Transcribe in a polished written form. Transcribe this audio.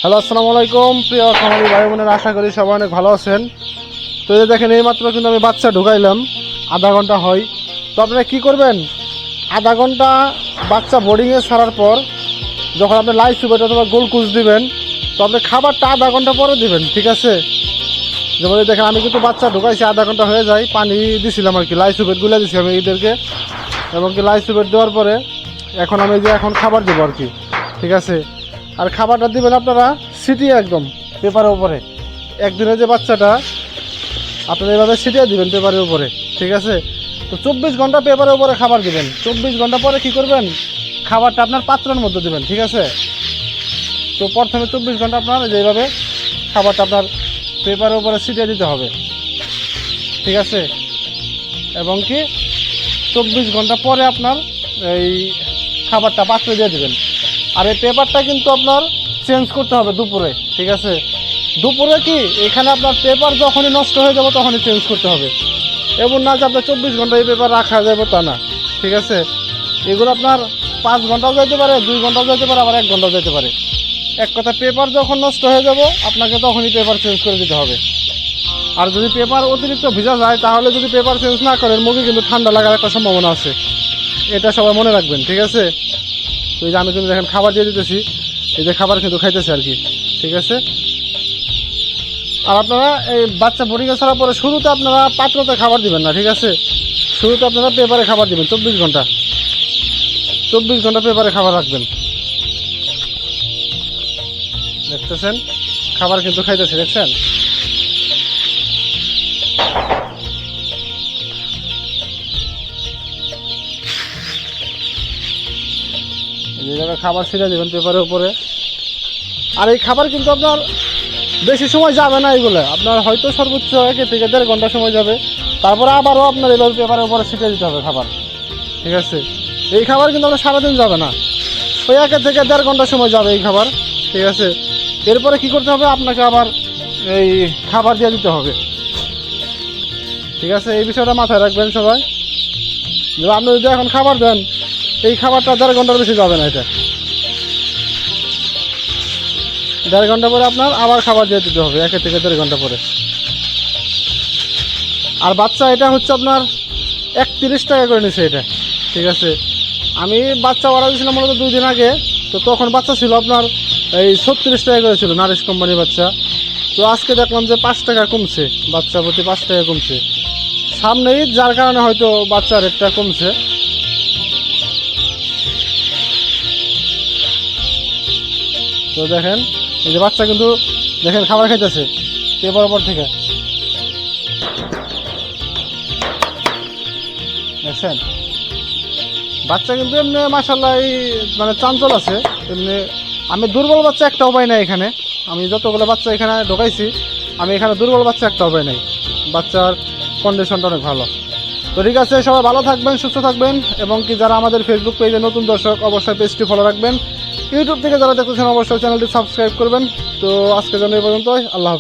Hello, আসসালামু আলাইকুম প্রিয় খামারি ভাই বোনেরা, আশা করি সবাই অনেক ভালো আছেন। তো এই দেখেন, এইমাত্র কিন্তু আমি বাচ্চা ঢুকাইলাম, আধা ঘন্টা হয়। তো আপনারা কী করবেন, আধা ঘন্টা বাচ্চা বোর্ডিংয়ে ছাড়ার পর যখন আপনি লাইভ সুবেট অথবা গোলকুচ দিবেন, তো আপনি খাবারটা আধা ঘন্টা পরে দিবেন, ঠিক আছে? যেমন দেখেন, আমি কিন্তু বাচ্চা ঢুকাইছি, আধা ঘন্টা হয়ে যায়, পানি দিছিলাম আর কি, লাইভ সুবেট গুলে দিছি আমি এদেরকে, এবং কি লাইভ সুবেট দেওয়ার পরে এখন আমি এখন খাবার দেবো আর কি, ঠিক আছে? আর খাবারটা দিবেন আপনারা ছিটিয়ে একদম পেপারের উপরে। একদিনের যে বাচ্চাটা আপনারা এভাবে ছিটিয়ে দিবেন পেপারের উপরে, ঠিক আছে? তো 24 ঘন্টা পেপারের উপরে খাবার দিবেন। 24 ঘন্টা পরে কি করবেন, খাবারটা আপনার পাত্রের মধ্যে দিবেন, ঠিক আছে? তো প্রথমে 24 ঘন্টা আপনার যেভাবে খাবারটা আপনার পেপারের উপরে ছিটিয়ে দিতে হবে, ঠিক আছে? এবং কি 24 ঘন্টা পরে আপনার এই খাবারটা পাত্রে দিয়ে দেবেন। আর এই পেপারটা কিন্তু আপনার চেঞ্জ করতে হবে দুপুরে, ঠিক আছে? দুপুরে কি এখানে আপনার পেপার যখনই নষ্ট হয়ে যাবে তখনই চেঞ্জ করতে হবে। এমন না যে আপনার 24 ঘন্টা এই পেপার রাখা যাবে, তা না, ঠিক আছে? এগুলো আপনার 5 ঘন্টাও যেতে পারে, 2 ঘন্টাও যেতে পারে, আবার 1 ঘন্টাও যেতে পারে। এক কথা, পেপার যখন নষ্ট হয়ে যাব আপনাকে তখনই পেপার চেঞ্জ করে দিতে হবে। আর যদি পেপার অতিরিক্ত ভিজা যায়, তাহলে যদি পেপার চেঞ্জ না করেন, মুখে কিন্তু ঠান্ডা লাগার একটা সম্ভাবনা আছে, এটা সবাই মনে রাখবেন, ঠিক আছে? তো এই যে আমি কিন্তু দেখেন খাবার দিয়ে দিতেছি, এই যে খাবার কিন্তু খাইতেছে আর কি, ঠিক আছে? আর আপনারা এই বাচ্চা বোর্ডিংয়ে ছাড়ার পরে শুরুতে আপনারা পাত্রতে খাবার দিবেন না, ঠিক আছে? শুরুতে আপনারা পেপারে খাবার দিবেন। 24 ঘন্টা পেপারে খাবার রাখবেন। দেখতেছেন খাবার কিন্তু খাইতেছে, দেখছেন? এইভাবে খাবার ছিঁড়ে দেবেন পেপারের উপরে। আর এই খাবার কিন্তু আপনার বেশি সময় যাবে না, এগুলো আপনার হয়তো সর্বোচ্চ 1 থেকে 1.5 ঘন্টা সময় যাবে। তারপরে আবারও আপনার এইভাবে পেপারের উপরে ছিটিয়ে দিতে হবে খাবার, ঠিক আছে? এই খাবার কিন্তু আপনার সারাদিন যাবে না, ওই 1 থেকে 1.5 ঘন্টা সময় যাবে এই খাবার, ঠিক আছে? এরপরে কি করতে হবে, আপনাকে আবার এই খাবার দিয়ে দিতে হবে, ঠিক আছে? এই বিষয়টা মাথায় রাখবেন সবাই। আপনি যদি এখন খাবার দেন, এই খাবারটা 1.5 ঘন্টার বেশি যাবে না, এটা 1.5 ঘন্টা পরে আপনার আবার খাবার দিয়ে দিতে হবে, 1 থেকে 1.5 ঘন্টা পরে। আর বাচ্চা এটা হচ্ছে আপনার 31 টাকা করে নিছে এটা, ঠিক আছে? আমি বাচ্চা অর্ডার দিয়েছিলাম মূলত 2 দিন আগে, তো তখন বাচ্চা ছিল আপনার এই 36 টাকা করে ছিল, নারিশ কোম্পানির বাচ্চা। তো আজকে দেখলাম যে 5 টাকা কমছে, বাচ্চা প্রতি 5 টাকা কমছে। সামনে ঈদ, যার কারণে হয়তো বাচ্চার রেটটা কমছে। তো দেখেন এই যে বাচ্চা কিন্তু দেখেন খাবার খাইতেছে পেপার উপর থেকে, দেখছেন? বাচ্চা কিন্তু এমনি মাশাআল্লাহ মানে চাঞ্চল আছে এমনি। আমি দুর্বল বাচ্চা একটাও পাই না এখানে। আমি যতগুলো বাচ্চা এখানে ঢোকাইছি, আমি এখানে দুর্বল বাচ্চা একটাও পাই নাই। বাচ্চার কন্ডিশনটা অনেক ভালো। তো ঠিক আছে, সবাই ভালো থাকবেন, সুস্থ থাকবেন, এবং কি যারা আমাদের ফেসবুক পেজে নতুন দর্শক, অবশ্যই পেজটি ফলো রাখবেন। ইউটিউব থেকে যারা দেখতেছেন, অবশ্যই চ্যানেলটি সাবস্ক্রাইব করবেন। তো আজকের জন্য এই পর্যন্তই, আল্লাহ হাফেজ।